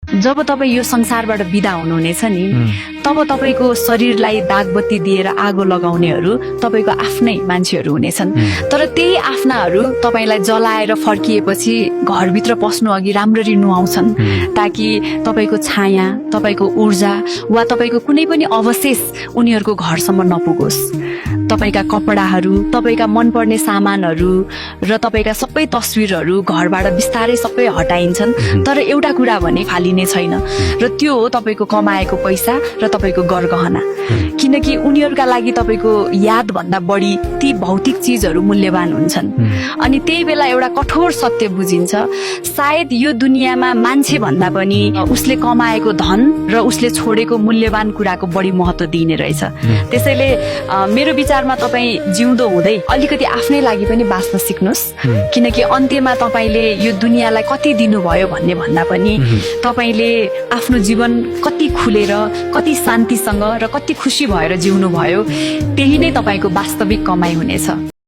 जब तपाईँ यो संसारबाट बिदा हुनुहुनेछ नि तब तपाईँको शरीरलाई दागबत्ती दिएर आगो लगाउनेहरू तपाईँको आफ्नै मान्छेहरू हुनेछन्। तर त्यही आफ्नाहरू तपाईँलाई जलाएर फर्किएपछि घरभित्र पस्नु अघि राम्ररी नुहाउँछन् ताकि तपाईँको छाया, तपाईँको ऊर्जा वा तपाईँको कुनै पनि अवशेष उनीहरूको घरसम्म नपुगोस्। तपाईँका कपडाहरू, तपाईँका मनपर्ने सामानहरू र तपाईँका सबै तस्विरहरू घरबाट बिस्तारै सबै हटाइन्छन्, तर एउटा कुरा भने फालिने छैन र त्यो हो तपाईँको कमाएको पैसा र तपाईँको गरगहना। किनकि उनीहरूका लागि तपाईँको यादभन्दा बढी ती भौतिक चिजहरू मूल्यवान हुन्छन्। अनि त्यही बेला एउटा कठोर सत्य बुझिन्छ, सायद यो दुनियाँमा मान्छे भन्दा पनि उसले कमाएको धन र उसले छोडेको मूल्यवान कुराको बढी महत्त्व दिइने रहेछ। त्यसैले मेरो विचारमा तपाईँ जिउँदो हुँदै अलिकति आफ्नै लागि पनि बाँच्न सिक्नुहोस्, किनकि अन्त्यमा तपाईँले यो दुनियाँलाई कति दिनुभयो भन्ने भन्दा पनि तपाईँले आफ्नो जीवन कति खुलेर, कति शान्तिसँग र कति खुसी भएर जिउनु भयो, त्यही नै तपाईँको वास्तविक कमाइ हुनेछ।